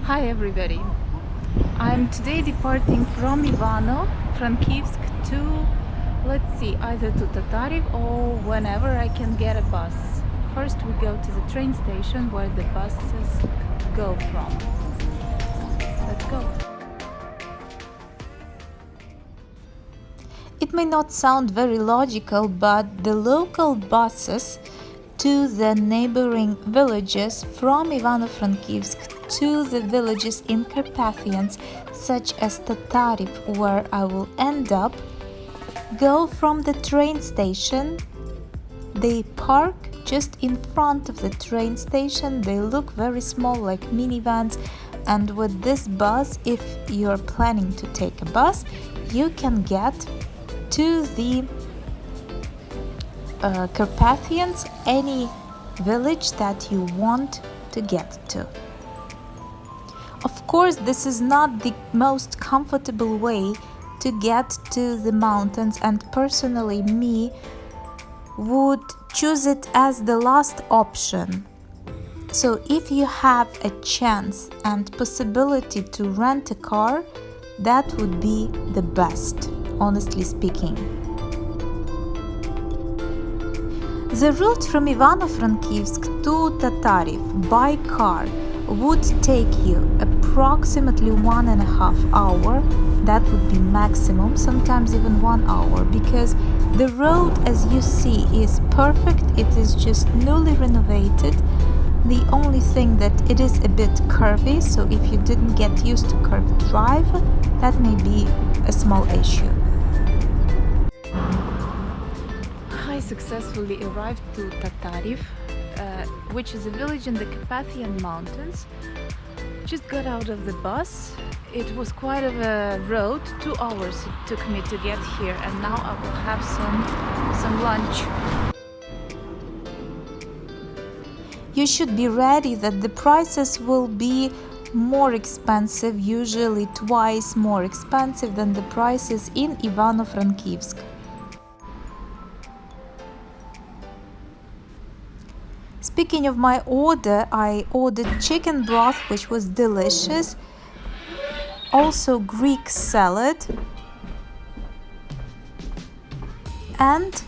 Hi everybody! I'm today departing from Ivano-Frankivsk to, let's see, either to Tatariv or whenever I can get a bus. First we go to the train station where the buses go from. Let's go! It may not sound very logical, but the local buses to the neighboring villages from Ivano-Frankivsk to the villages in Carpathians, such as Tatariv, where I will end up, go from the train station. They park just in front of the train station. They look very small, like minivans, and with this bus, if you're planning to take a bus, you can get to the Carpathians, any village that you want to get to. Of course, this is not the most comfortable way to get to the mountains, and personally me would choose it as the last option. So if you have a chance and possibility to rent a car, that would be the best, honestly speaking. The route from Ivano-Frankivsk to Tatariv by car would take you approximately 1.5 hours. That would be maximum, sometimes even 1 hour, because the road, as you see, is perfect. It is just newly renovated. The only thing that it is a bit curvy, so if you didn't get used to curved drive, that may be a small issue. I successfully arrived to Tatariv, which is a village in the Carpathian Mountains. Just got out of the bus. It was quite of a road, 2 hours it took me to get here, and now I will have some lunch. You should be ready that the prices will be more expensive, usually twice more expensive than the prices in Ivano-Frankivsk. Speaking of my order, I ordered chicken broth, which was delicious, also Greek salad, and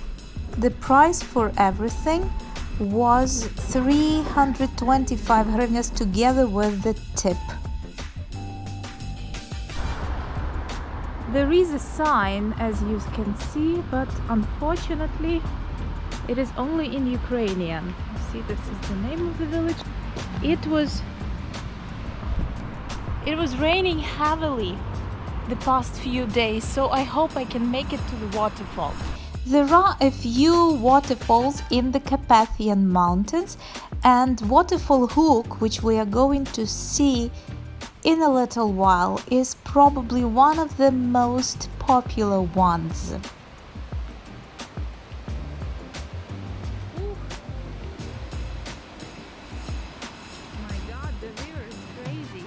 the price for everything was 325 hryvnias together with the tip. There is a sign, as you can see, but unfortunately it is only in Ukrainian. You see, this is the name of the village. It was raining heavily the past few days, so I hope I can make it to the waterfall. There are a few waterfalls in the Carpathian Mountains, and Waterfall Huk, which we are going to see in a little while, is probably one of the most popular ones. My God, the river is crazy.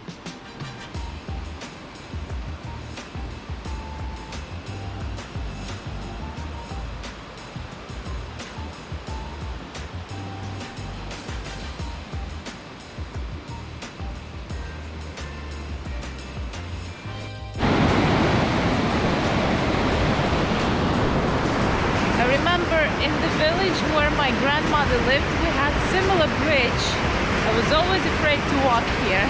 I remember in the village where my grandmother lived, we had similar bridge. I was always afraid to walk here.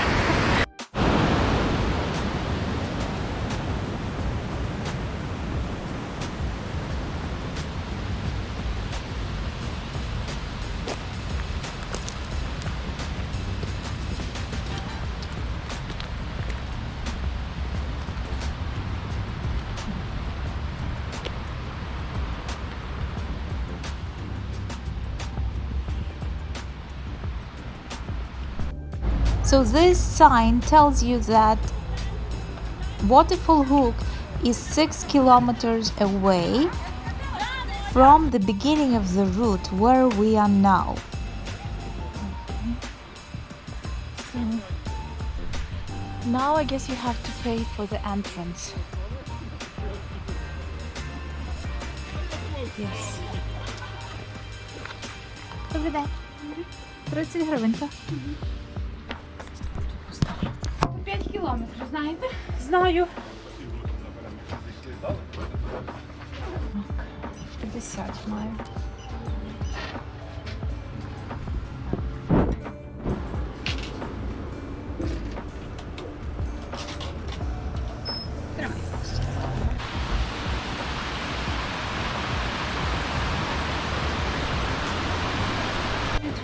So this sign tells you that Waterfall Huk is 6 kilometers away from the beginning of the route where we are now. So now I guess you have to pay for the entrance. Yes. Добрий день. 30 гривень. кілометри, знаєте? Знаю. 50 маю.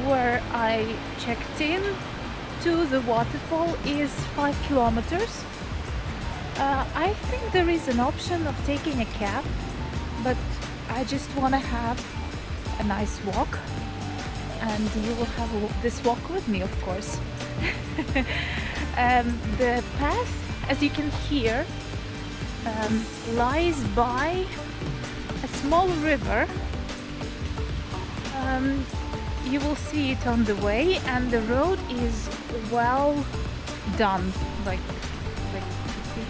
Where I checked in to the waterfall is 5 kilometers. I think there is an option of taking a cab, but I just want to have a nice walk, and you will have this walk with me, of course. The path, as you can hear, lies by a small river. You will see it on the way, and the road is well done, like you see.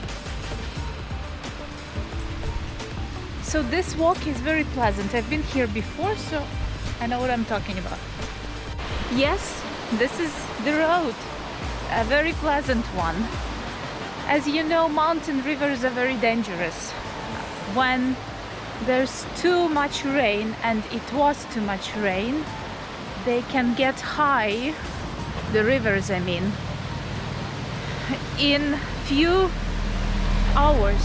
So this walk is very pleasant. I've been here before, so I know what I'm talking about. Yes, this is the road, a very pleasant one. As you know, mountain rivers are very dangerous. When there's too much rain, and it was too much rain, they can get high, the rivers I mean, in few hours,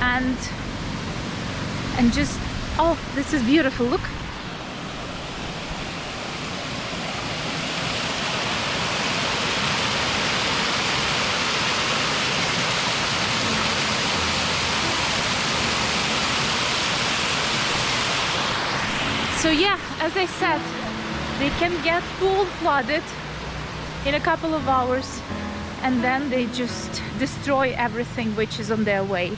and just, oh, this is beautiful, look. So yeah, as I said, they can get full flooded in a couple of hours, and then they just destroy everything which is on their way.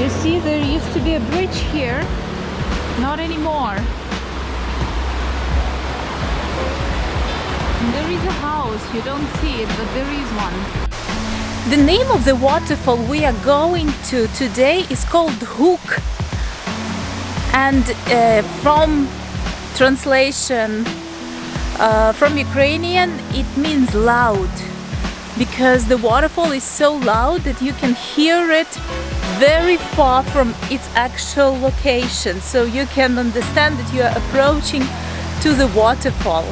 You see, there used to be a bridge here, not anymore. There is a house, you don't see it, but there is one. The name of the waterfall we are going to today is called Huk. And from translation from Ukrainian, it means loud. Because the waterfall is so loud that you can hear it very far from its actual location. So you can understand that you are approaching to the waterfall.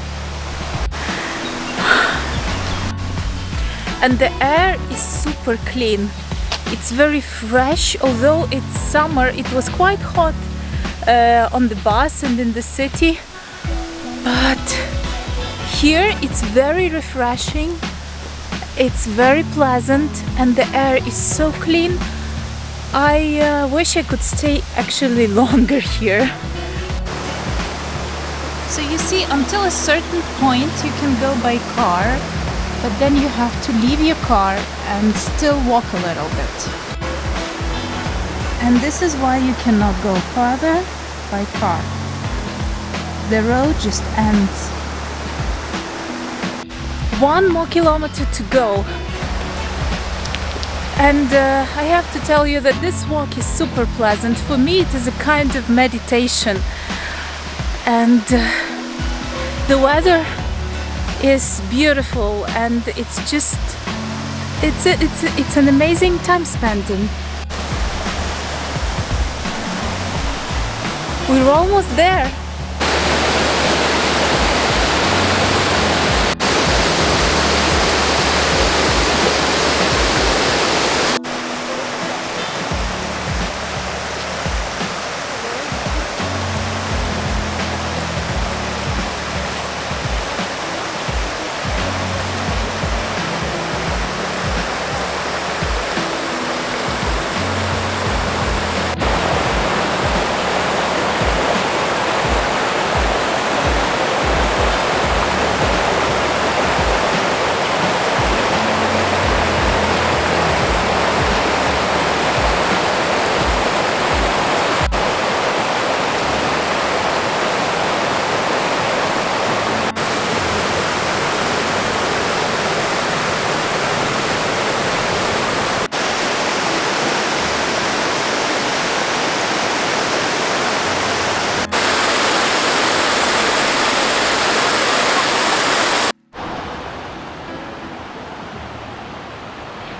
And the air is super clean. It's very fresh, although it's summer. It was quite hot on the bus and in the city, but here it's very refreshing. It's very pleasant, and the air is so clean. I wish I could stay actually longer here. So you see, until a certain point you can go by car, but then you have to leave your car and still walk a little bit. And this is why you cannot go farther by car. The road just ends. 1 more kilometer to go. And I have to tell you that this walk is super pleasant. For me it is a kind of meditation. And the weather is beautiful, and it's just, it's an amazing time spending. We're almost there.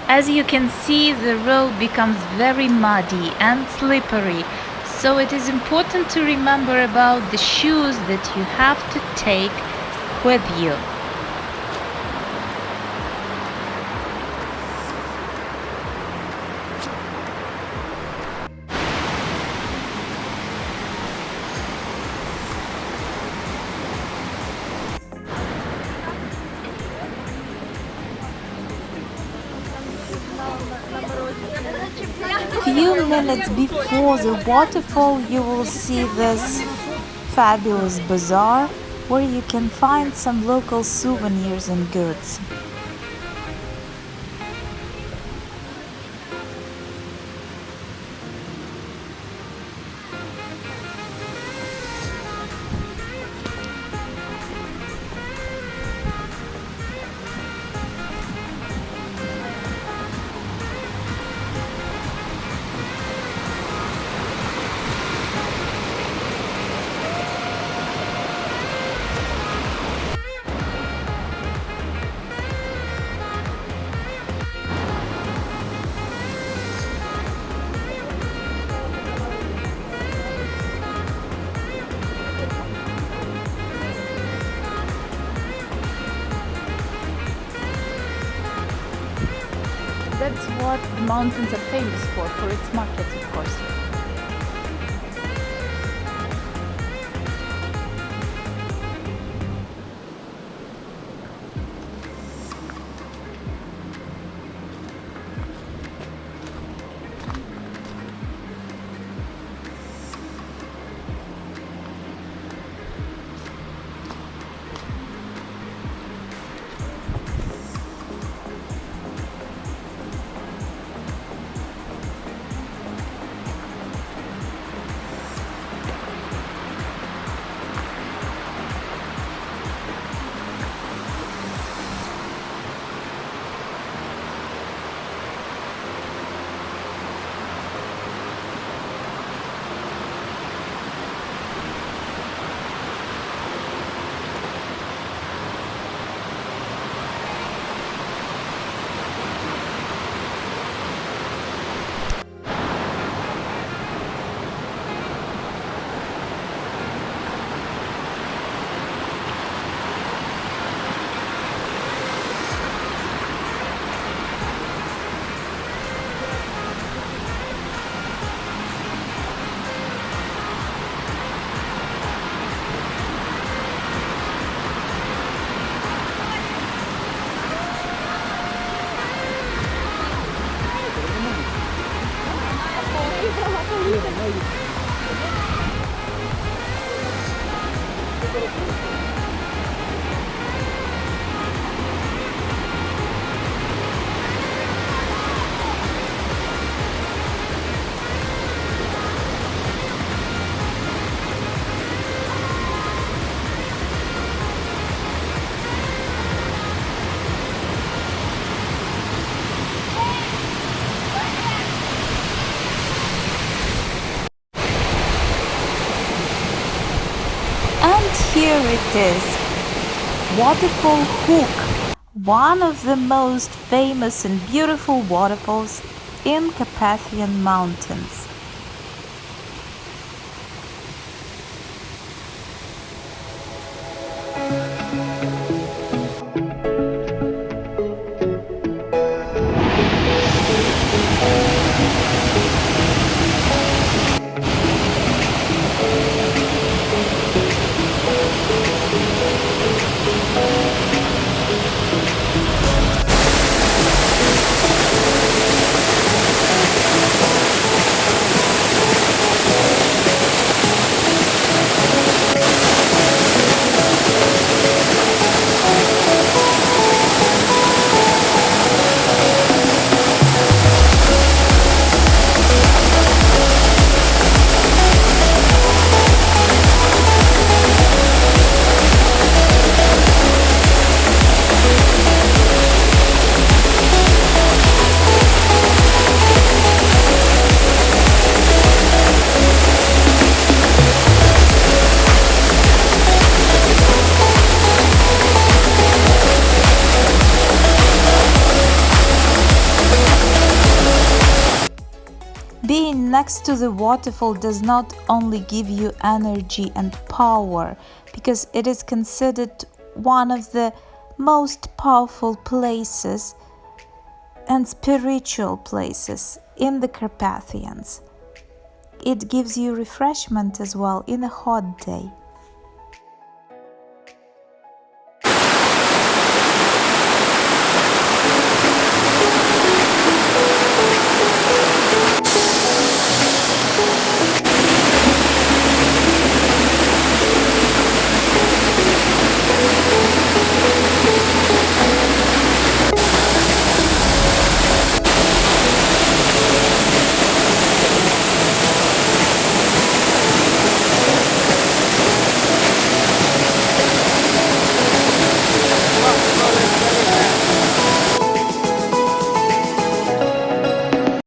As you can see, the road becomes very muddy and slippery, so it is important to remember about the shoes that you have to take with you. Few minutes before the waterfall, you will see this fabulous bazaar where you can find some local souvenirs and goods. That's what the mountains are famous for its markets, of course. Here it is, Waterfall Huk, one of the most famous and beautiful waterfalls in Carpathian Mountains. next to the waterfall does not only give you energy and power, because it is considered one of the most powerful places and spiritual places in the Carpathians. It gives you refreshment as well in a hot day.